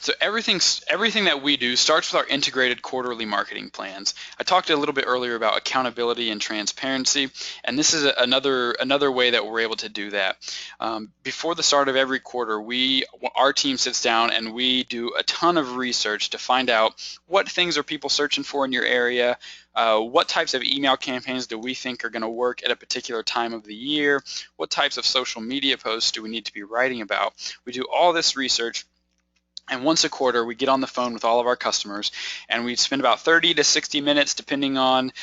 So everything that we do starts with our integrated quarterly marketing plans. I talked a little bit earlier about accountability and transparency, and this is another way that we're able to do that. Before the start of every quarter, our team sits down and we do a ton of research to find out what things are people searching for in your area, what types of email campaigns do we think are going to work at a particular time of the year, what types of social media posts do we need to be writing about. We do all this research. And once a quarter, we get on the phone with all of our customers, and we spend about 30 to 60 minutes, depending on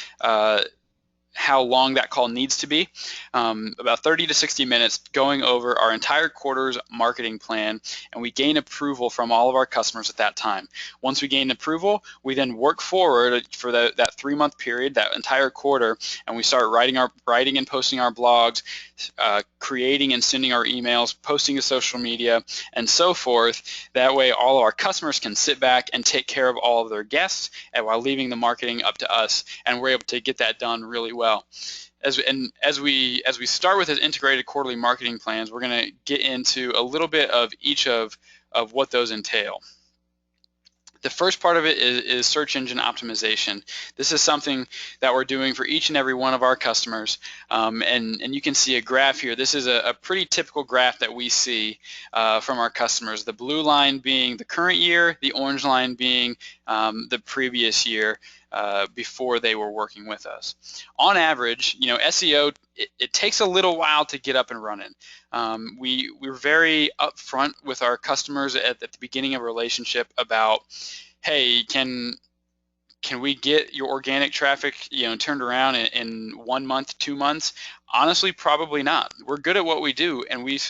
how long that call needs to be, about 30 to 60 minutes going over our entire quarter's marketing plan, and we gain approval from all of our customers at that time. Once we gain approval, we then work forward for that 3-month period, that entire quarter, and we start writing and posting our blogs, creating and sending our emails, posting to social media, and so forth. That way all of our customers can sit back and take care of all of their guests, and while leaving the marketing up to us, and we're able to get that done really well. As we start with this integrated quarterly marketing plans, we're going to get into a little bit of each of what those entail. The first part of it is search engine optimization. This is something that we're doing for each and every one of our customers, and you can see a graph here. This is a pretty typical graph that we see from our customers. The blue line being the current year, the orange line being the previous year before they were working with us. On average, SEO, it takes a little while to get up and running. We're very upfront with our customers at the beginning of a relationship about, hey, can we get your organic traffic turned around in 1 month, 2 months? Honestly, probably not. We're good at what we do, and we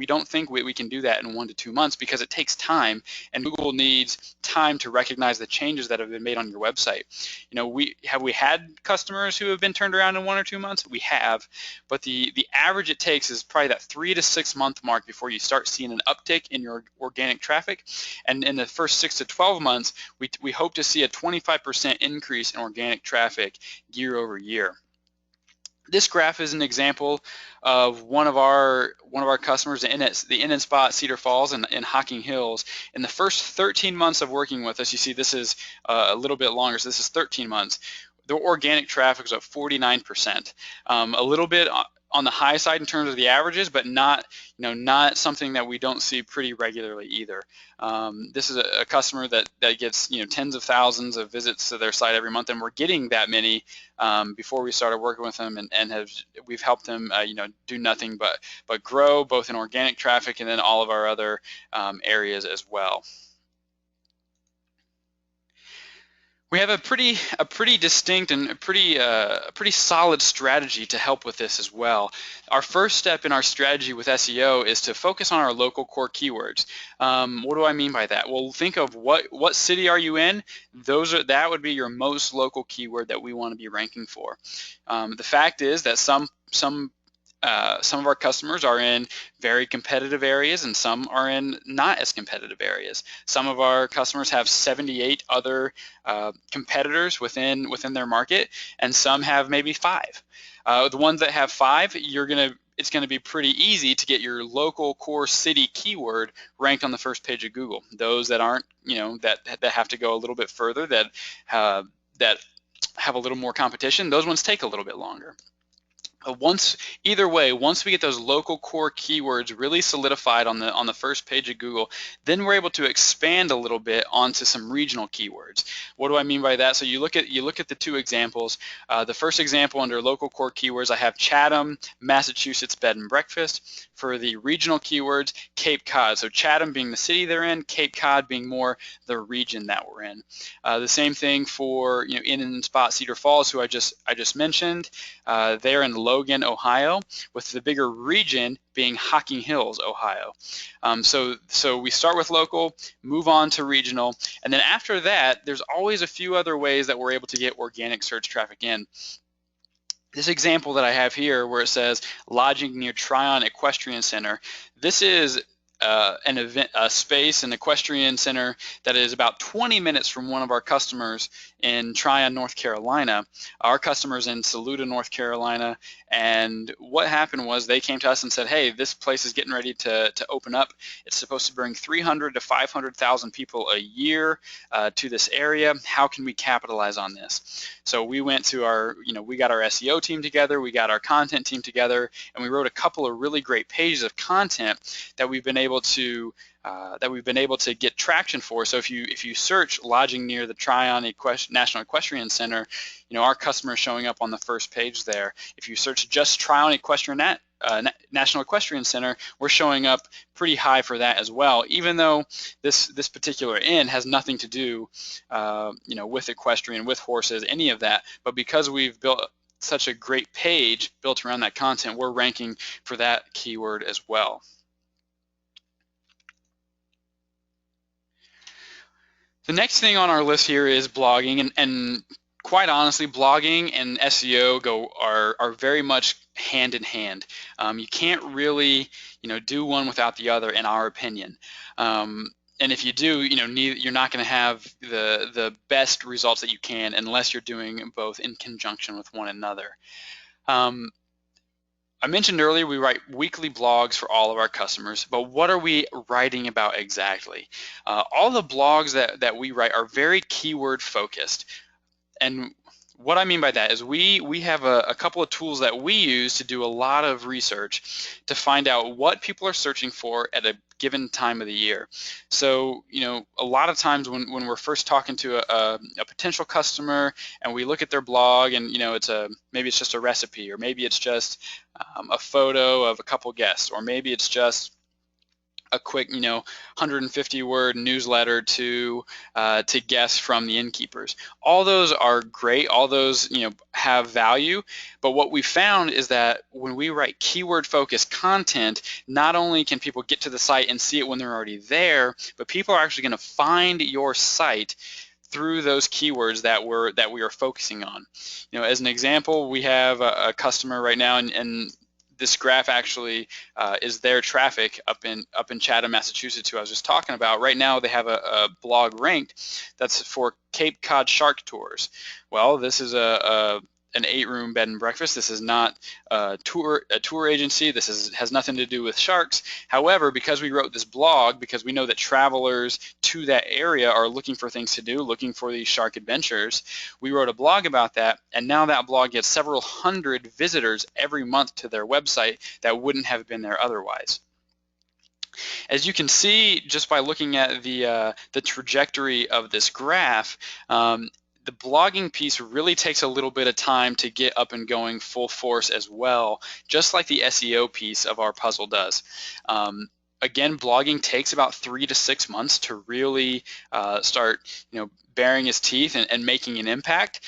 don't think we can do that in 1 to 2 months, because it takes time, and Google needs time to recognize the changes that have been made on your website. We had customers who have been turned around in 1 or 2 months? We have, but the average it takes is probably that 3 to 6 month mark before you start seeing an uptick in your organic traffic. And in the first 6 to 12 months, we hope to see a 25% increase in organic traffic year over year. This graph is an example of one of our customers, the Inn and Spa at Cedar Falls in Hocking Hills. In the first 13 months of working with us, you see this is a little bit longer, so this is 13 months. The organic traffic was up 49%, a little bit on the high side in terms of the averages, but not something that we don't see pretty regularly either. This is a customer that gets tens of thousands of visits to their site every month, and we're getting that many before we started working with them, and we've helped them do nothing but grow, both in organic traffic and then all of our other areas as well. We have a pretty distinct and a pretty solid strategy to help with this as well. Our first step in our strategy with SEO is to focus on our local core keywords. What do I mean by that? Well, think of what city are you in? That would be your most local keyword that we want to be ranking for. The fact is that some of our customers are in very competitive areas, and some are in not as competitive areas. Some of our customers have 78 other competitors within their market, and some have maybe 5. The ones that have 5, it's going to be pretty easy to get your local core city keyword ranked on the first page of Google. Those that aren't, that have to go a little bit further, that have a little more competition, those ones take a little bit longer. Either way, once we get those local core keywords really solidified on the first page of Google, then we're able to expand a little bit onto some regional keywords. What do I mean by that? So you look at the 2 examples. The first example under local core keywords, I have Chatham, Massachusetts bed and breakfast. For the regional keywords, Cape Cod. So Chatham being the city they're in, Cape Cod being more the region that we're in. The same thing for Inn and Spa Cedar Falls, who I just mentioned. They're in Logan, Ohio, with the bigger region being Hocking Hills, Ohio. So we start with local, move on to regional, and then after that, there's always a few other ways that we're able to get organic search traffic in. This example that I have here, where it says lodging near Tryon Equestrian Center, this is a space, an equestrian center that is about 20 minutes from one of our customers in Tryon, North Carolina. Our customers in Saluda, North Carolina, and what happened was they came to us and said, hey, this place is getting ready to open up. It's supposed to bring 300 to 500,000 people a year to this area. How can we capitalize on this? So we went to our, we got our SEO team together, we got our content team together, and we wrote a couple of really great pages of content that we've been able to get traction for. So if you search lodging near the Tryon National Equestrian Center, our customer is showing up on the first page there. If you search just Tryon Equestrian National Equestrian Center, we're showing up pretty high for that as well, even though this particular inn has nothing to do with equestrian, with horses, any of that. But because we've built such a great page built around that content, we're ranking for that keyword as well. The next thing on our list here is blogging, and quite honestly, blogging and SEO are very much hand in hand. You can't really do one without the other, in our opinion. And if you do, you're not going to have the best results that you can unless you're doing both in conjunction with one another. I mentioned earlier we write weekly blogs for all of our customers, but what are we writing about exactly? All the blogs that we write are very keyword focused. And what I mean by that is we have a couple of tools that we use to do a lot of research to find out what people are searching for at a given time of the year. So, a lot of times when we're first talking to a potential customer and we look at their blog and, maybe it's just a recipe, or maybe it's just a photo of a couple guests, or maybe it's just a quick, 150-word newsletter to guests from the innkeepers. All those are great. All those, have value. But what we found is that when we write keyword-focused content, not only can people get to the site and see it when they're already there, but people are actually going to find your site through those keywords that we are focusing on. As an example, we have a customer right now, and this graph actually is their traffic up in Chatham, Massachusetts, who I was just talking about. Right now they have a blog ranked that's for Cape Cod shark tours. Well, this is an 8-room bed and breakfast. This is not a tour agency. This has nothing to do with sharks. However, because we wrote this blog, because we know that travelers to that area are looking for things to do, looking for these shark adventures, we wrote a blog about that, and now that blog gets several hundred visitors every month to their website that wouldn't have been there otherwise. As you can see just by looking at the trajectory of this graph, the blogging piece really takes a little bit of time to get up and going full force as well, just like the SEO piece of our puzzle does. Again, blogging takes about 3 to 6 months to really start, bearing its teeth and making an impact.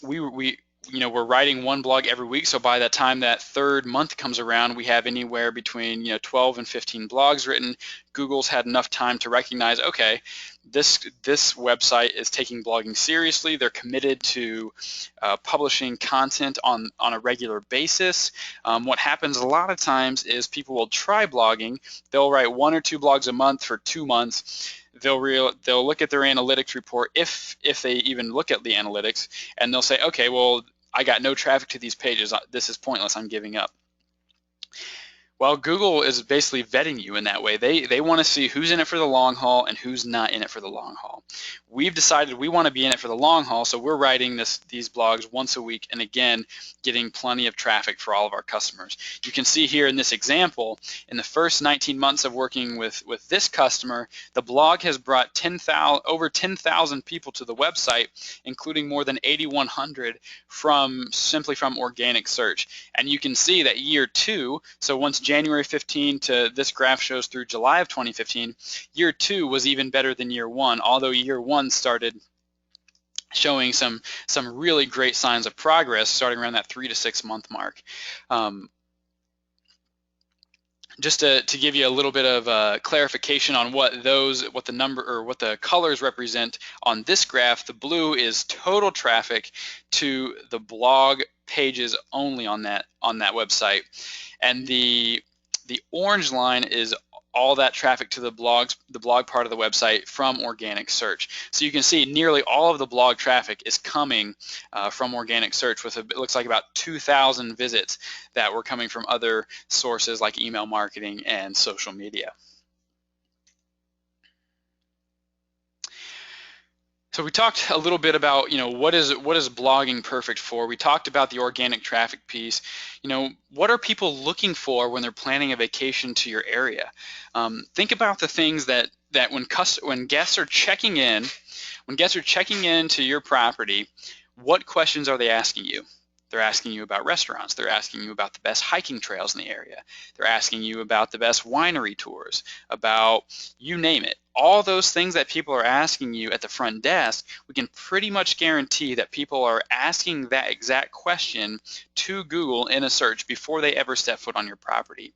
We're writing one blog every week, so by the time that third month comes around, we have anywhere between 12 and 15 blogs written. Google's had enough time to recognize, okay, this website is taking blogging seriously. They're committed to publishing content on a regular basis. What happens a lot of times is people will try blogging. They'll write 1 or 2 blogs a month for 2 months. They'll look at their analytics report, if they even look at the analytics, and they'll say, okay, well, I got no traffic to these pages. This is pointless. I'm giving up. Well, Google is basically vetting you in that way. They want to see who's in it for the long haul and who's not in it for the long haul. We've decided we want to be in it for the long haul, so we're writing these blogs once a week, and again, getting plenty of traffic for all of our customers. You can see here in this example, in the first 19 months of working with this customer, the blog has brought over 10,000 people to the website, including more than 8,100 simply from organic search. And you can see that year 2, so once January 15 to this graph shows through July of 2015, year 2 was even better than year 1, although year 1 started showing some really great signs of progress starting around that 3 to 6 month mark. Just to give you a little bit of clarification on what the colors represent on this graph, the blue is total traffic to the blog pages only on that website, and the orange line is all that traffic to the blog part of the website from organic search. So you can see nearly all of the blog traffic is coming from organic search, with it looks like about 2,000 visits that were coming from other sources like email marketing and social media. So we talked a little bit about, what is blogging perfect for? We talked about the organic traffic piece. What are people looking for when they're planning a vacation to your area? Think about the things that when guests are checking in, to your property, what questions are they asking you? They're asking you about restaurants. They're asking you about the best hiking trails in the area. They're asking you about the best winery tours, about you name it. All those things that people are asking you at the front desk, we can pretty much guarantee that people are asking that exact question to Google in a search before they ever step foot on your property.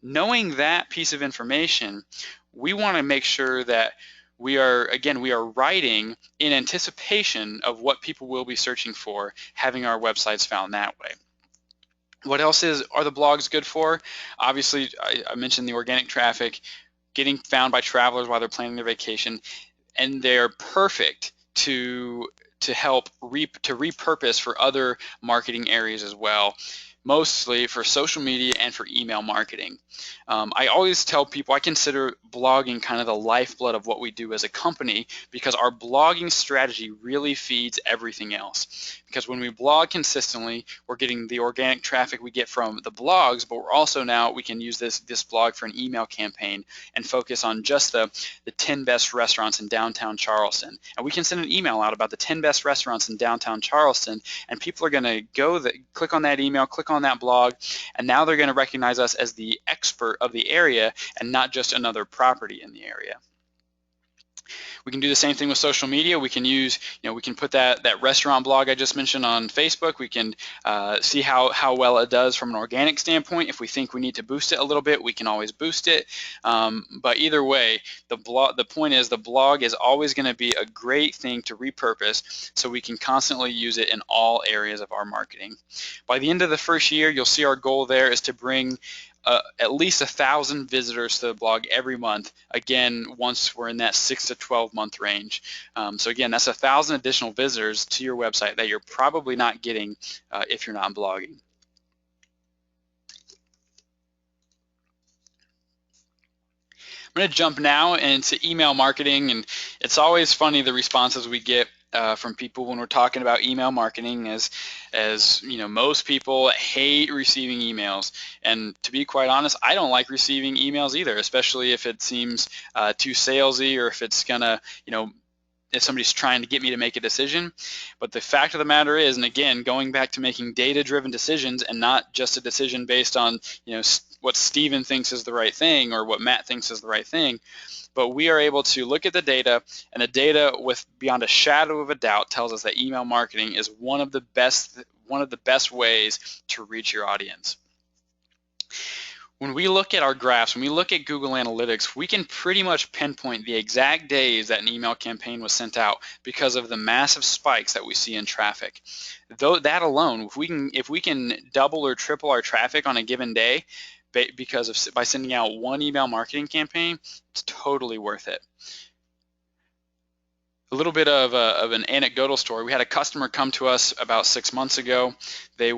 Knowing that piece of information, we want to make sure that we are writing in anticipation of what people will be searching for, having our websites found that way. What else are the blogs good for? Obviously, I mentioned the organic traffic, getting found by travelers while they're planning their vacation, and they're perfect to help repurpose for other marketing areas as well, mostly for social media and for email marketing. I always tell people I consider blogging kind of the lifeblood of what we do as a company, because our blogging strategy really feeds everything else. Because when we blog consistently, we're getting the organic traffic we get from the blogs, but we're also we can use this blog for an email campaign and focus on just the 10 best restaurants in downtown Charleston. And we can send an email out about the 10 best restaurants in downtown Charleston, and people are going to click on that email, click on that blog, and now they're going to recognize us as the expert of the area and not just another property in the area. We can do the same thing with social media. We can use, we can put that restaurant blog I just mentioned on Facebook. We can see how well it does from an organic standpoint. If we think we need to boost it a little bit, we can always boost it. But either way, the point is the blog is always going to be a great thing to repurpose, so we can constantly use it in all areas of our marketing. By the end of the first year, you'll see our goal there is to bring at least 1,000 visitors to the blog every month. Again, once we're in that 6 to 12 month range. So again, that's 1,000 additional visitors to your website that you're probably not getting if you're not blogging. I'm going to jump now into email marketing, and it's always funny the responses we get from people when we're talking about email marketing. As most people hate receiving emails, and to be quite honest, I don't like receiving emails either, especially if it seems too salesy, or if it's gonna if somebody's trying to get me to make a decision. But the fact of the matter is, and again, going back to making data-driven decisions and not just a decision based on what Steven thinks is the right thing or what Matt thinks is the right thing, but we are able to look at the data, and the data with beyond a shadow of a doubt tells us that email marketing is one of the best ways to reach your audience. When we look at our graphs, when we look at Google Analytics, we can pretty much pinpoint the exact days that an email campaign was sent out because of the massive spikes that we see in traffic. Though that alone, if we can double or triple our traffic on a given day by sending out one email marketing campaign, it's totally worth it. A little bit of an anecdotal story. We had a customer come to us about 6 months ago. They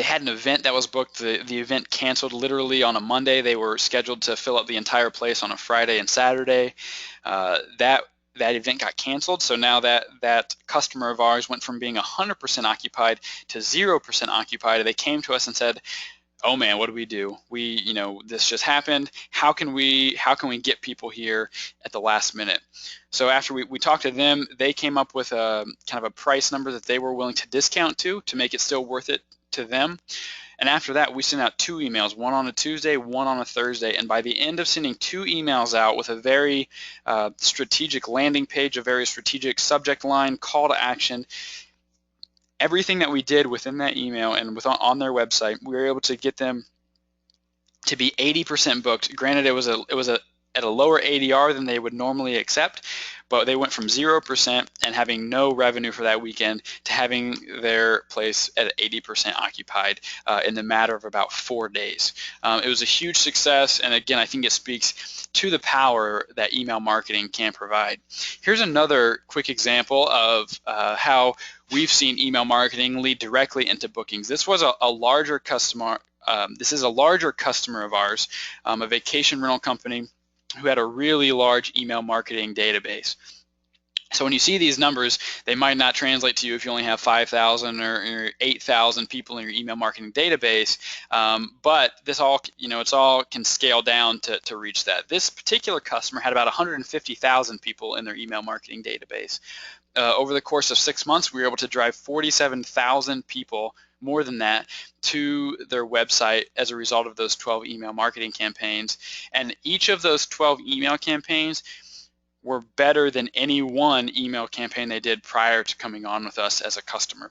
had an event that was booked. The event canceled literally on a Monday. They were scheduled to fill up the entire place on a Friday and Saturday. That event got canceled, so now that customer of ours went from being 100% occupied to 0% occupied. They came to us and said, "Oh man, what do we do? This just happened. How can we get people here at the last minute?" So after we talked to them, they came up with a kind of a price number that they were willing to discount to make it still worth it to them. And after that, we sent out 2 emails, one on a Tuesday, one on a Thursday. And by the end of sending 2 emails out with a very strategic landing page, a very strategic subject line, call to action, everything that we did within that email and on their website, we were able to get them to be 80% booked. Granted, it was at a lower ADR than they would normally accept, but they went from 0% and having no revenue for that weekend to having their place at 80% occupied in the matter of about 4 days. It was a huge success, and again, I think it speaks to the power that email marketing can provide. Here's another quick example of how we've seen email marketing lead directly into bookings. This was a larger customer. This is a larger customer of ours, a vacation rental company who had a really large email marketing database. So when you see these numbers, they might not translate to you if you only have 5,000 or 8,000 people in your email marketing database, but this all, it's all can scale down to reach that. This particular customer had about 150,000 people in their email marketing database. Over the course of 6 months, we were able to drive 47,000 people, more than that, to their website as a result of those 12 email marketing campaigns. And each of those 12 email campaigns were better than any one email campaign they did prior to coming on with us as a customer.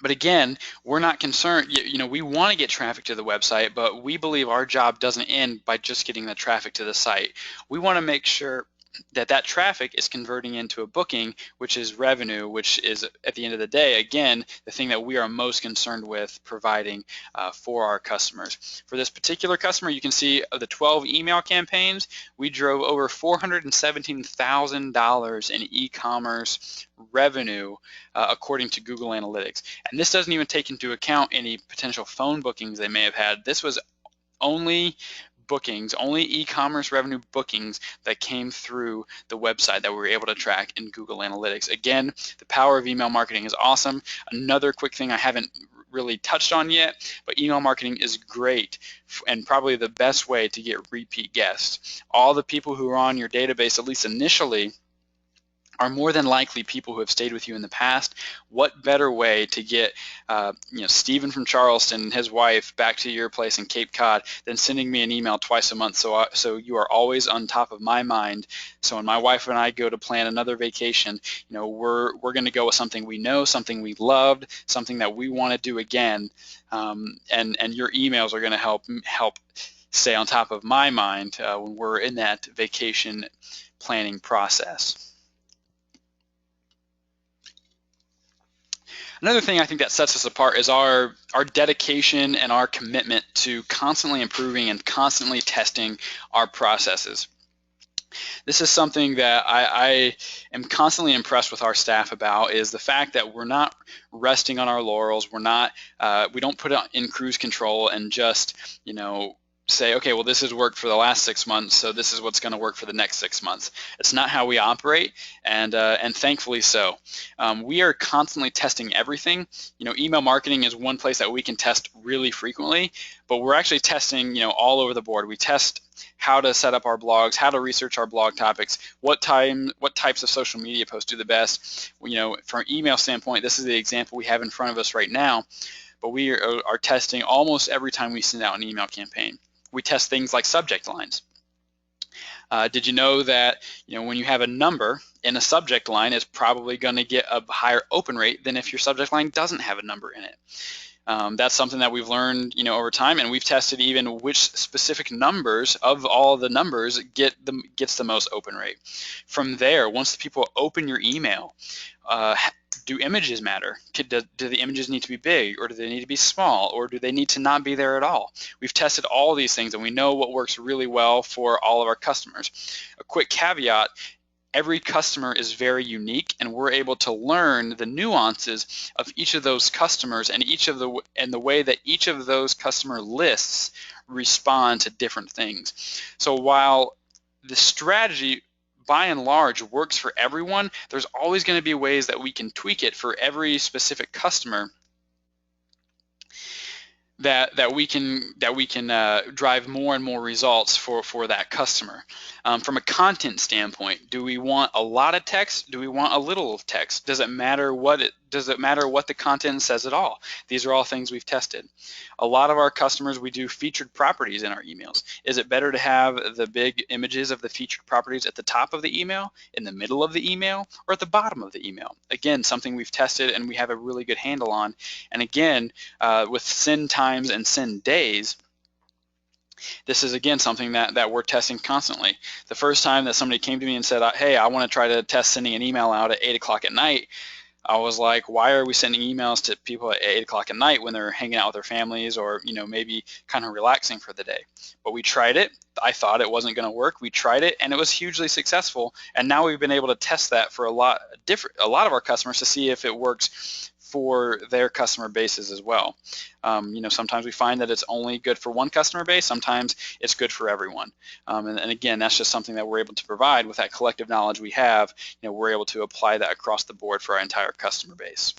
But again, we're not concerned, we want to get traffic to the website, but we believe our job doesn't end by just getting the traffic to the site. We want to make sure that traffic is converting into a booking, which is revenue, which is, at the end of the day, again, the thing that we are most concerned with providing for our customers. For this particular customer, you can see of the 12 email campaigns, we drove over $417,000 in e-commerce revenue according to Google Analytics. And this doesn't even take into account any potential phone bookings they may have had. This was only bookings, only e-commerce revenue bookings that came through the website that we were able to track in Google Analytics. Again, the power of email marketing is awesome. Another quick thing I haven't really touched on yet, but email marketing is great and probably the best way to get repeat guests. All the people who are on your database, at least initially, are more than likely people who have stayed with you in the past. What better way to get Stephen from Charleston and his wife back to your place in Cape Cod than sending me an email twice a month, so you are always on top of my mind. So when my wife and I go to plan another vacation, we're going to go with something we know, something we loved, something that we want to do again, and your emails are going to help stay on top of my mind when we're in that vacation planning process. Another thing I think that sets us apart is our dedication and our commitment to constantly improving and constantly testing our processes. This is something that I am constantly impressed with our staff about, is the fact that we're not resting on our laurels. We don't put it in cruise control and just, say, okay, well, this has worked for the last 6 months, so this is what's going to work for the next 6 months. It's not how we operate, and thankfully so. We are constantly testing everything. Email marketing is one place that we can test really frequently, but we're actually testing, all over the board. We test how to set up our blogs, how to research our blog topics, what types of social media posts do the best. From an email standpoint, this is the example we have in front of us right now, but we are testing almost every time we send out an email campaign. We test things like subject lines. Did you know that when you have a number in a subject line, it's probably going to get a higher open rate than if your subject line doesn't have a number in it? That's something that we've learned over time, and we've tested even which specific numbers of all the numbers gets the most open rate. From there, once the people open your email, do images matter? Do the images need to be big, or do they need to be small, or do they need to not be there at all? We've tested all these things, and we know what works really well for all of our customers. A quick caveat: every customer is very unique, and we're able to learn the nuances of each of those customers and the way that each of those customer lists respond to different things. So while the strategy by and large works for everyone, there's always going to be ways that we can tweak it for every specific customer that we can drive more and more results for that customer. From a content standpoint, do we want a lot of text? Do we want a little text? Does it matter what the content says at all? These are all things we've tested. A lot of our customers, we do featured properties in our emails. Is it better to have the big images of the featured properties at the top of the email, in the middle of the email, or at the bottom of the email? Again, something we've tested and we have a really good handle on. And again, with send times and send days, This is, again, something that we're testing constantly. The first time that somebody came to me and said, hey, I want to try to test sending an email out at 8 o'clock at night, I was like, why are we sending emails to people at 8 o'clock at night when they're hanging out with their families or, maybe kind of relaxing for the day? But we tried it. I thought it wasn't going to work. We tried it, and it was hugely successful. And now we've been able to test that for a lot of our customers to see if it works for their customer bases as well. Sometimes we find that it's only good for one customer base. Sometimes it's good for everyone. And again, that's just something that we're able to provide with that collective knowledge we have. We're able to apply that across the board for our entire customer base.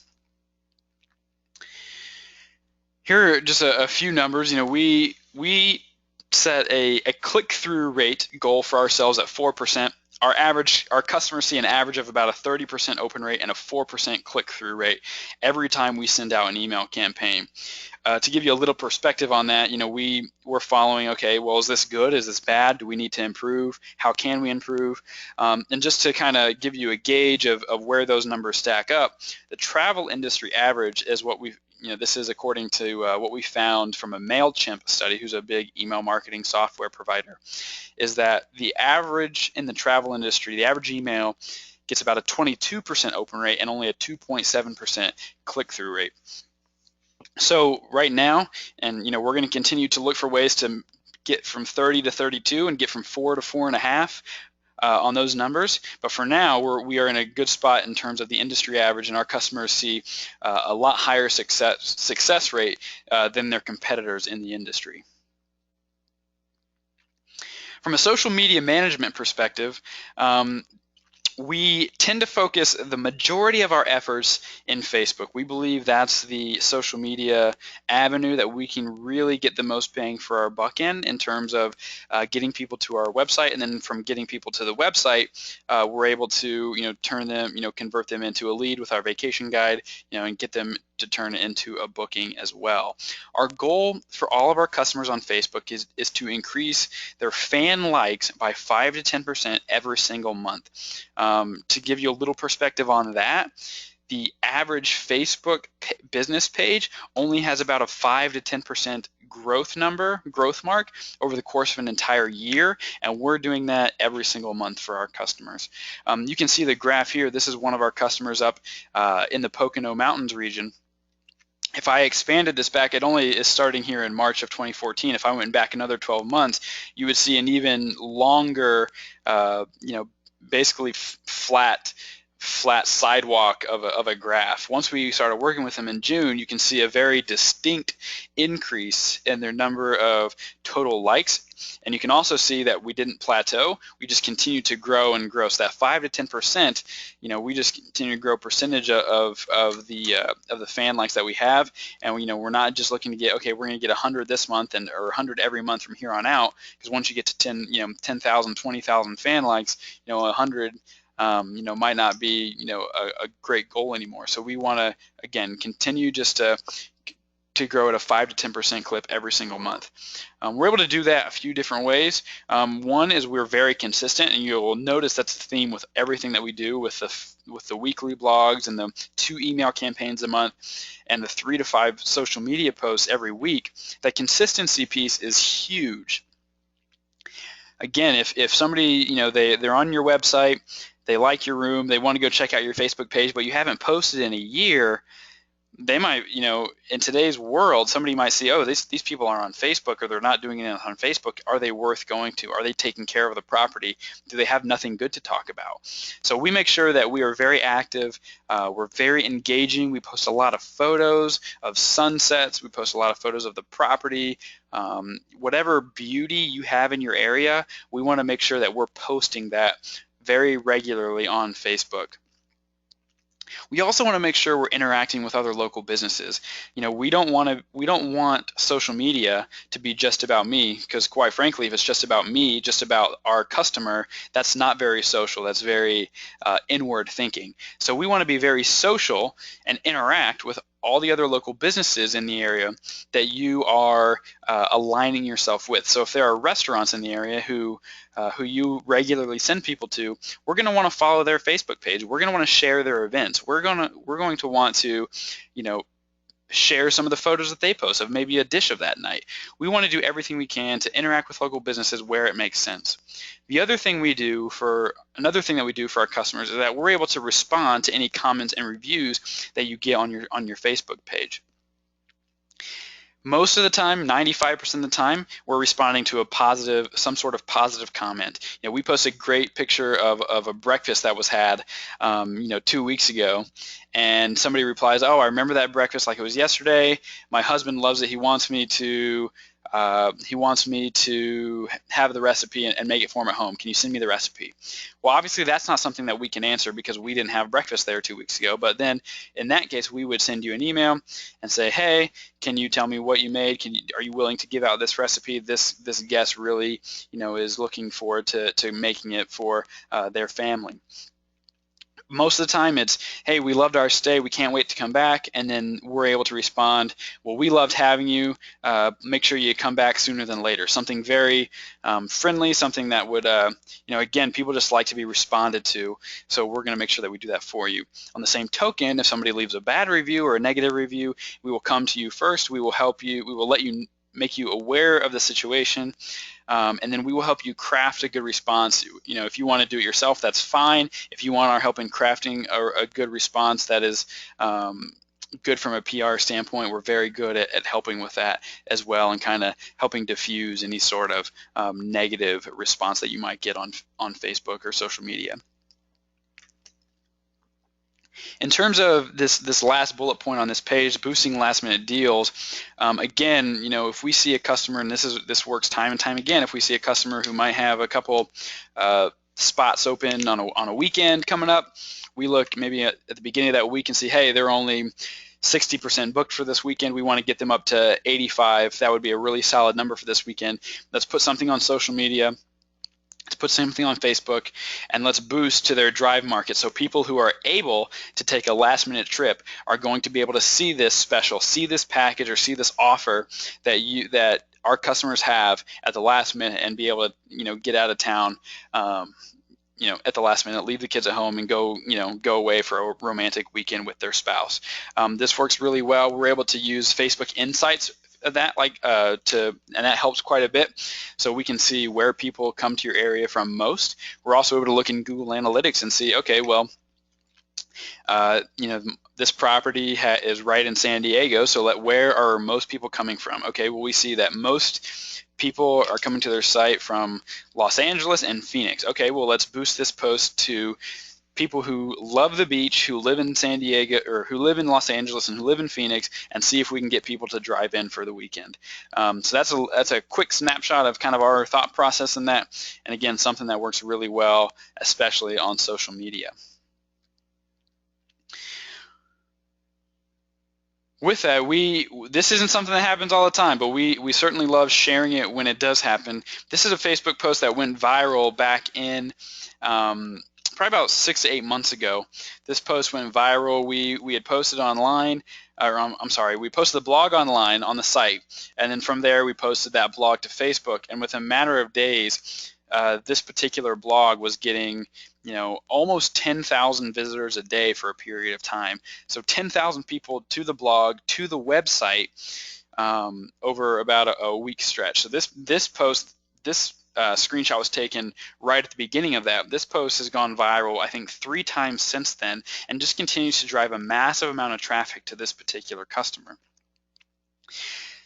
Here are just a few numbers. We set a click-through rate goal for ourselves at 4%. Our customers see an average of about a 30% open rate and a 4% click-through rate every time we send out an email campaign. To give you a little perspective on that, we're following, okay, well, is this good? Is this bad? Do we need to improve? How can we improve? And just to kind of give you a gauge of where those numbers stack up, the travel industry average is what we've this is according to what we found from a MailChimp study, who's a big email marketing software provider, is that the average in the travel industry, the average email gets about a 22% open rate and only a 2.7% click-through rate. So right now, and we're going to continue to look for ways to get from 30 to 32 and get from 4 to 4.5. On those numbers, but for now we are in a good spot in terms of the industry average, and our customers see a lot higher success rate than their competitors in the industry. From a social media management perspective, we tend to focus the majority of our efforts in Facebook. We believe that's the social media avenue that we can really get the most bang for our buck in terms of getting people to our website, and then from getting people to the website, we're able to turn them, convert them into a lead with our vacation guide, and get them to turn it into a booking as well. Our goal for all of our customers on Facebook is to increase their fan likes by 5 to 10% every single month. To give you a little perspective on that, the average Facebook business page only has about a 5 to 10% growth mark over the course of an entire year, and we're doing that every single month for our customers. You can see the graph here. This is one of our customers up in the Pocono Mountains region. If I expanded this back, it only is starting here in March of 2014. If I went back another 12 months, you would see an even longer, basically flat sidewalk of a graph. Once we started working with them in June, you can see a very distinct increase in their number of total likes, and you can also see that we didn't plateau. We just continue to grow and grow. So that 5 to 10%, we just continue to grow percentage of the fan likes that we have, and we're not just looking to get, okay, we're going to get 100 this month or 100 every month from here on out, because once you get to 10,000, 20,000 fan likes, 100 might not be, a great goal anymore. So we want to, again, continue just to grow at a 5 to 10% clip every single month. We're able to do that a few different ways. One is we're very consistent, and you'll notice that's the theme with everything that we do with the weekly blogs and the 2 email campaigns a month and the 3 to 5 social media posts every week. That consistency piece is huge. Again, if somebody, they're on your website, they like your room, they want to go check out your Facebook page, but you haven't posted in a year, they might, in today's world, somebody might see, oh, these people are on Facebook, or they're not doing it on Facebook. Are they worth going to? Are they taking care of the property? Do they have nothing good to talk about? So we make sure that we are very active. We're very engaging. We post a lot of photos of sunsets. We post a lot of photos of the property. Whatever beauty you have in your area, we want to make sure that we're posting that very regularly on Facebook. We also want to make sure we're interacting with other local businesses. We don't want social media to be just about me, because quite frankly, if it's just about me, just about our customer, that's not very social. That's very inward thinking. So we want to be very social and interact with all the other local businesses in the area that you are aligning yourself with. So if there are restaurants in the area who you regularly send people to, we're going to want to follow their Facebook page. We're going to want to share their events. We're going to want to, share some of the photos that they post of maybe a dish of that night. We want to do everything we can to interact with local businesses where it makes sense. Another thing that we do for our customers is that we're able to respond to any comments and reviews that you get on your Facebook page. Most of the time, 95% of the time, we're responding to some sort of positive comment. We posted a great picture of a breakfast that was had, 2 weeks ago, and somebody replies, "Oh, I remember that breakfast like it was yesterday. My husband loves it. He wants me to have the recipe and make it for him at home. Can you send me the recipe?" Well, obviously that's not something that we can answer because we didn't have breakfast there 2 weeks ago. But then in that case, we would send you an email and say, "Hey, can you tell me what you made? Are you willing to give out this recipe? This guest really, is looking forward to making it for their family." Most of the time it's, "Hey, we loved our stay, we can't wait to come back," and then we're able to respond, "Well, we loved having you, make sure you come back sooner than later." Something very friendly, something that would, again, people just like to be responded to, so we're going to make sure that we do that for you. On the same token, if somebody leaves a bad review or a negative review, we will come to you first, we will help you, we will make you aware of the situation, and then we will help you craft a good response. If you want to do it yourself, that's fine. If you want our help in crafting a good response that is good from a PR standpoint, we're very good at helping with that as well, and kind of helping diffuse any sort of negative response that you might get on Facebook or social media. In terms of this last bullet point on this page, boosting last minute deals, again, if we see a customer, and this works time and time again, if we see a customer who might have a couple spots open on a weekend coming up, we look maybe at the beginning of that week and see, hey, they're only 60% booked for this weekend. We want to get them up to 85. That would be a really solid number for this weekend. Let's put something on social media. Let's put something on Facebook, and let's boost to their drive market. So people who are able to take a last minute trip are going to be able to see this special, see this package, or see this offer that our customers have at the last minute, and be able to get out of town at the last minute, leave the kids at home, and go away for a romantic weekend with their spouse. This works really well. We're able to use Facebook Insights of that, and that helps quite a bit. So we can see where people come to your area from most. We're also able to look in Google Analytics and see, okay, well, this property is right in San Diego, so where are most people coming from? Okay, well, we see that most people are coming to their site from Los Angeles and Phoenix. Okay, well, let's boost this post to people who love the beach, who live in San Diego, or who live in Los Angeles and who live in Phoenix, and see if we can get people to drive in for the weekend. So that's a quick snapshot of kind of our thought process in that, and again, something that works really well, especially on social media. With that, this isn't something that happens all the time, but we certainly love sharing it when it does happen. This is a Facebook post that went viral back in probably about 6 to 8 months ago. This post went viral. We had posted online, we posted the blog online on the site, and then from there we posted that blog to Facebook, and within a matter of days, this particular blog was getting almost 10,000 visitors a day for a period of time. So 10,000 people to the blog, to the website, over about a week stretch. So this post, screenshot was taken right at the beginning of that. This post has gone viral, I think, 3 times since then, and just continues to drive a massive amount of traffic to this particular customer.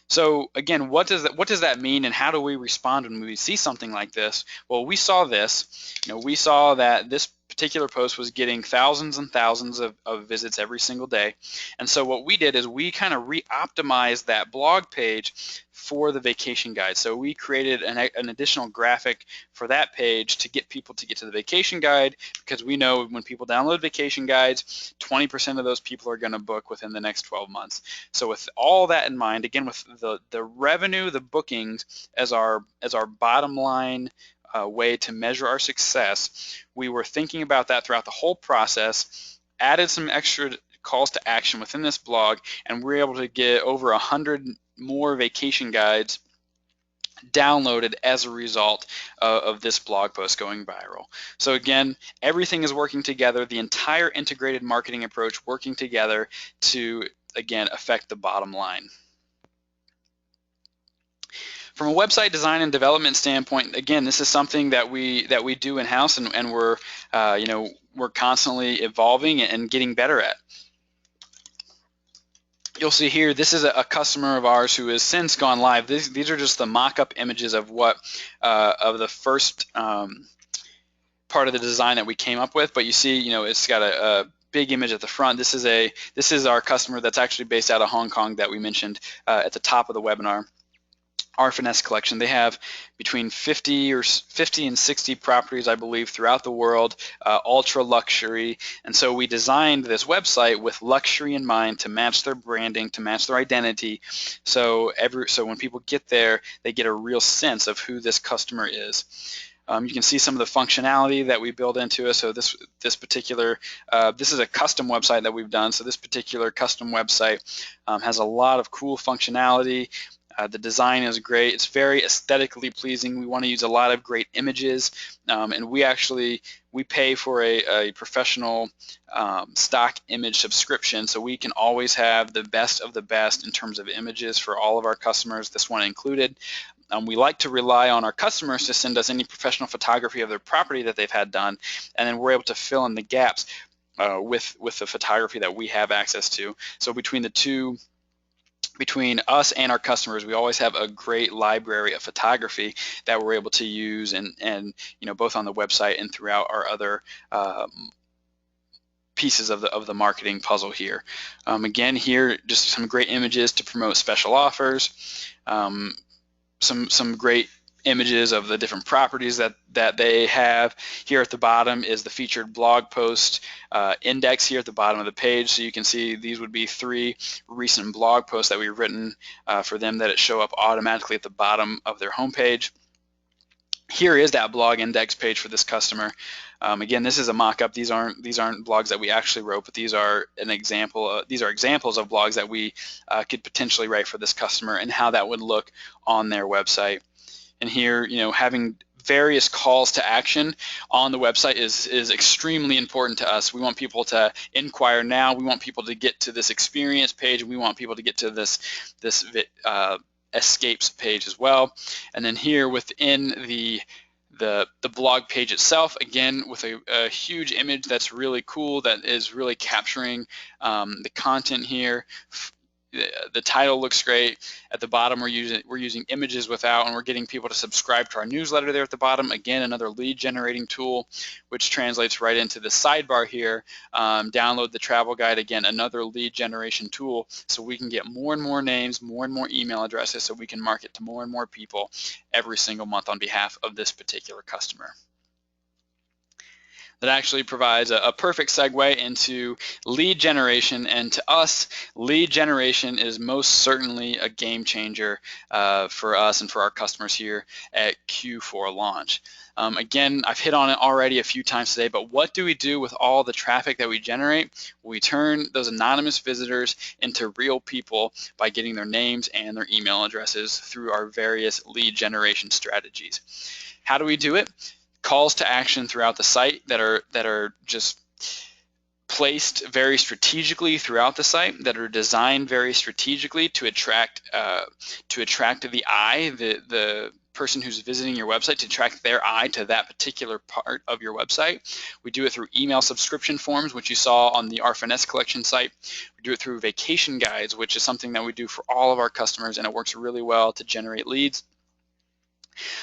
So again, what does that mean, and how do we respond when we see something like this? Well, we saw this. We saw that this particular post was getting thousands and thousands of visits every single day. And so what we did is we kind of re-optimized that blog page for the vacation guide. So we created an additional graphic for that page to get people to get to the vacation guide, because we know when people download vacation guides, 20% of those people are going to book within the next 12 months. So with all that in mind, again, with the revenue, the bookings as our bottom line way to measure our success, we were thinking about that throughout the whole process, added some extra calls to action within this blog, and we were able to get over 100 more vacation guides downloaded as a result of this blog post going viral. So again, everything is working together, the entire integrated marketing approach working together to again, affect the bottom line. From a website design and development standpoint, again, this is something that we do in-house, and we're we're constantly evolving and getting better at. You'll see here, this is a customer of ours who has since gone live. These are just the mock-up images of what of the first part of the design that we came up with. But you see, it's got a big image at the front. This is our customer that's actually based out of Hong Kong that we mentioned at the top of the webinar. Our finesse collection. They have between 50 and 60 properties, I believe, throughout the world, ultra luxury. And so we designed this website with luxury in mind to match their branding, to match their identity. So when people get there, they get a real sense of who this customer is. You can see some of the functionality that we build into it. So this particular, this is a custom website that we've done. So this particular custom website has a lot of cool functionality. The design is great. It's very aesthetically pleasing. We want to use a lot of great images, and we pay for a professional stock image subscription, so we can always have the best of the best in terms of images for all of our customers, this one included. We like to rely on our customers to send us any professional photography of their property that they've had done, and then we're able to fill in the gaps with the photography that we have access to. So between us and our customers, we always have a great library of photography that we're able to use, and both on the website and throughout our other pieces of the marketing puzzle here. Again, here just some great images to promote special offers, some great images of the different properties that they have. Here at the bottom is the featured blog post index here at the bottom of the page, so you can see these would be 3 recent blog posts that we've written for them that show up automatically at the bottom of their homepage. Here is that blog index page for this customer. Again, this is a mock-up. These aren't blogs that we actually wrote, but these are examples of blogs that we could potentially write for this customer and how that would look on their website. And here, having various calls to action on the website is extremely important to us. We want people to inquire now. We want people to get to this experience page. We want people to get to this escapes page as well. And then here within the blog page itself, again with a huge image that's really cool, that is really capturing the content here. The title looks great. At the bottom, we're using images without, and we're getting people to subscribe to our newsletter there at the bottom. Again, another lead generating tool, which translates right into the sidebar here. Download the travel guide. Again, another lead generation tool, so we can get more and more names, more and more email addresses, so we can market to more and more people every single month on behalf of this particular customer. That actually provides a perfect segue into lead generation, and to us, lead generation is most certainly a game changer for us and for our customers here at Q4Launch. Again, I've hit on it already a few times today, but what do we do with all the traffic that we generate? We turn those anonymous visitors into real people by getting their names and their email addresses through our various lead generation strategies. How do we do it? Calls to action throughout the site that are just placed very strategically throughout the site, that are designed very strategically to attract the eye, the person who's visiting your website, to attract their eye to that particular part of your website. We do it through email subscription forms, which you saw on the Our Finesse Collection site. We do it through vacation guides, which is something that we do for all of our customers, and it works really well to generate leads.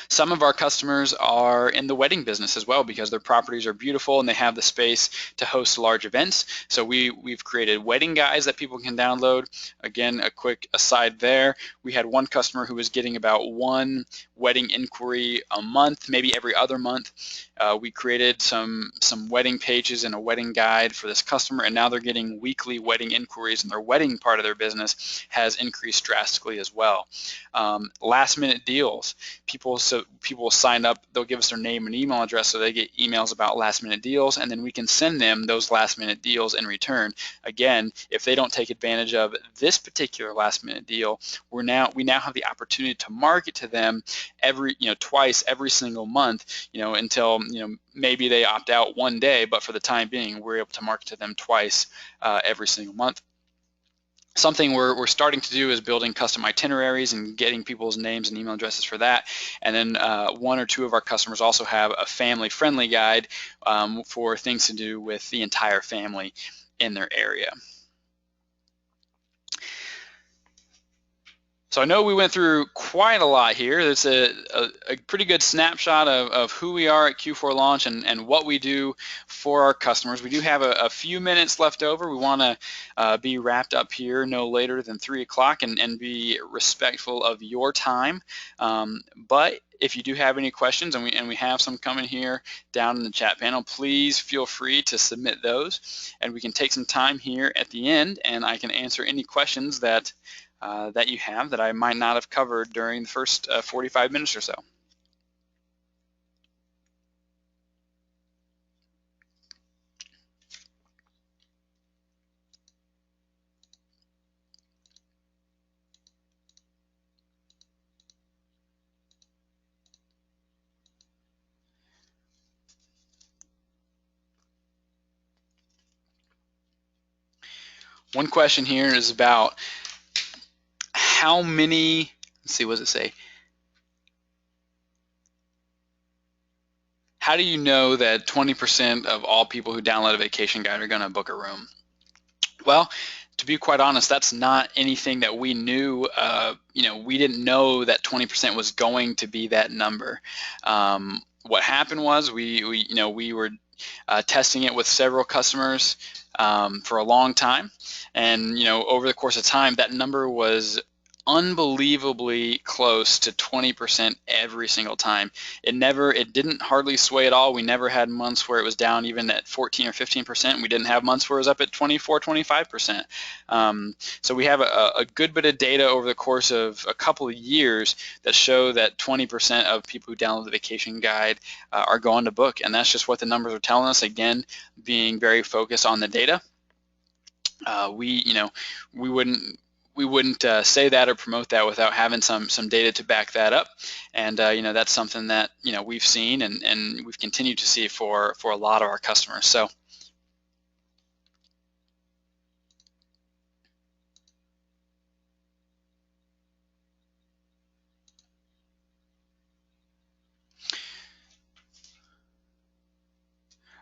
Some of our customers are in the wedding business as well, because their properties are beautiful and they have the space to host large events. So we've created wedding guides that people can download. Again, a quick aside there, we had one customer who was getting about 1 wedding inquiry a month, maybe every other month. We created some wedding pages and a wedding guide for this customer, and now they're getting weekly wedding inquiries, and their wedding part of their business has increased drastically as well. Last minute deals. People will sign up, they'll give us their name and email address, so they get emails about last minute deals, and then we can send them those last minute deals in return. Again, if they don't take advantage of this particular last minute deal, we now have the opportunity to market to them twice every single month, until maybe they opt out one day, but for the time being, we're able to market to them twice every single month. Something we're starting to do is building custom itineraries and getting people's names and email addresses for that. And then one or two of our customers also have a family-friendly guide for things to do with the entire family in their area. So I know we went through quite a lot here. It's a pretty good snapshot of who we are at Q4Launch and what we do for our customers. We do have a few minutes left over. We want to be wrapped up here no later than 3 o'clock and be respectful of your time. But if you do have any questions, and we have some coming here down in the chat panel, please feel free to submit those, and we can take some time here at the end, and I can answer any questions that you have that I might not have covered during the first 45 minutes or so. One question here is about how many, let's see, what does it say? How do you know that 20% of all people who download a vacation guide are going to book a room? Well, to be quite honest, that's not anything that we knew. We didn't know that 20% was going to be that number. What happened was we were testing it with several customers for a long time, and over the course of time, that number was unbelievably close to 20% every single time. It didn't hardly sway at all. We never had months where it was down even at 14 or 15%. We didn't have months where it was up at 24, 25%. So we have a good bit of data over the course of a couple of years that show that 20% of people who download the vacation guide are going to book, and that's just what the numbers are telling us. Again, being very focused on the data. We wouldn't say that or promote that without having some data to back that up, and that's something that we've seen and we've continued to see for a lot of our customers. So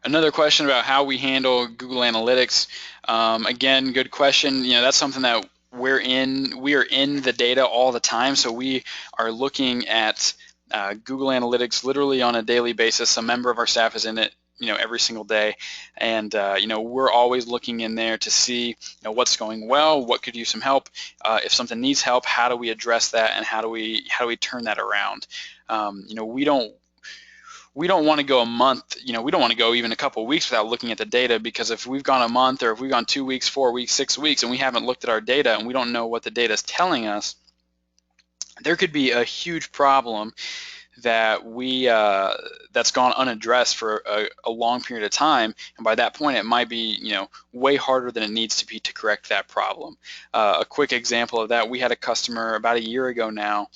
another question about how we handle Google Analytics. Again, good question. That's something that we are in the data all the time, so we are looking at Google Analytics literally on a daily basis. A member of our staff is in it every single day, and we're always looking in there to see what's going well, what could use some help. If something needs help, how do we address that, and how do we turn that around? We don't want to go a month, we don't want to go even a couple of weeks without looking at the data, because if we've gone a month, or if we've gone 2 weeks, 4 weeks, 6 weeks, and we haven't looked at our data and we don't know what the data is telling us, there could be a huge problem that that's gone unaddressed for a long period of time, and by that point it might be way harder than it needs to be to correct that problem. A quick example of that: we had a customer about a year ago now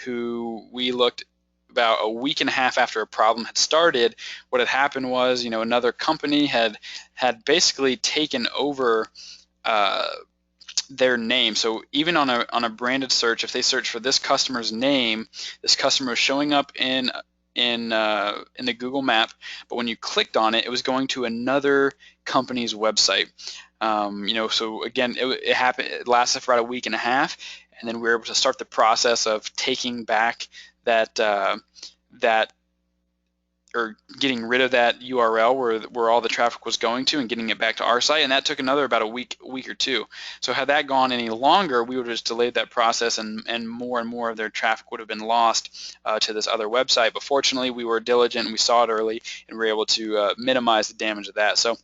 who we looked about a week and a half after a problem had started. What had happened was, another company had basically taken over their name. So even on a branded search, if they search for this customer's name, this customer was showing up in the Google map, but when you clicked on it, it was going to another company's website. So again, it happened. It lasted for about a week and a half, and then we were able to start the process of taking back that or getting rid of that URL where all the traffic was going to, and getting it back to our site, and that took another about a week or two. So had that gone any longer, we would have just delayed that process, and more of their traffic would have been lost to this other website. But fortunately, we were diligent and we saw it early, and we were able to minimize the damage of that. So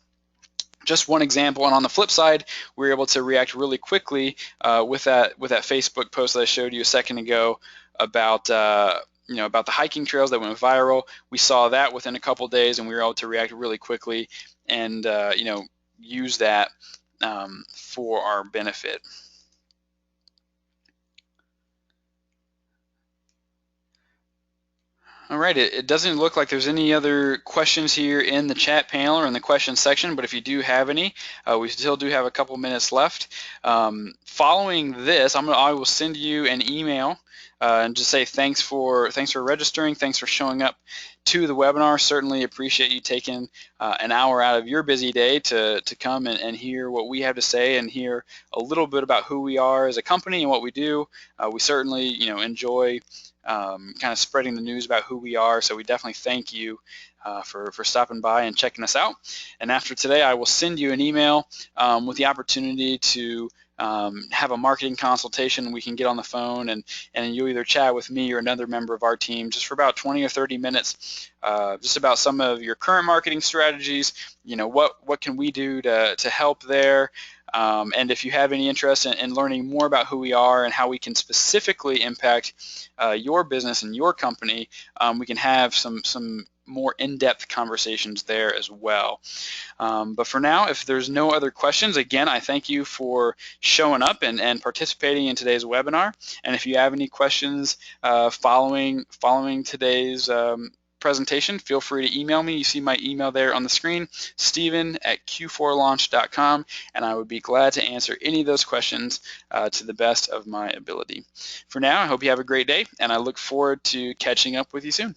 just one example. And on the flip side, we were able to react really quickly with that Facebook post that I showed you a second ago about about the hiking trails that went viral. We saw that within a couple days, and we were able to react really quickly and use that for our benefit. All right, it doesn't look like there's any other questions here in the chat panel or in the questions section, but if you do have any, we still do have a couple minutes left. Following this, I will send you an email and just say thanks for registering, thanks for showing up to the webinar. Certainly appreciate you taking an hour out of your busy day to come and hear what we have to say and hear a little bit about who we are as a company and what we do. We certainly, enjoy kind of spreading the news about who we are. So we definitely thank you for stopping by and checking us out. And after today, I will send you an email with the opportunity to have a marketing consultation. We can get on the phone and you'll either chat with me or another member of our team just for about 20 or 30 minutes, just about some of your current marketing strategies. What can we do to help there? And if you have any interest in learning more about who we are and how we can specifically impact your business and your company, we can have some more in-depth conversations there as well. But for now, if there's no other questions, again, I thank you for showing up and participating in today's webinar. And if you have any questions following today's presentation, feel free to email me. You see my email there on the screen, Steven@Q4Launch.com, and I would be glad to answer any of those questions to the best of my ability. For now, I hope you have a great day, and I look forward to catching up with you soon.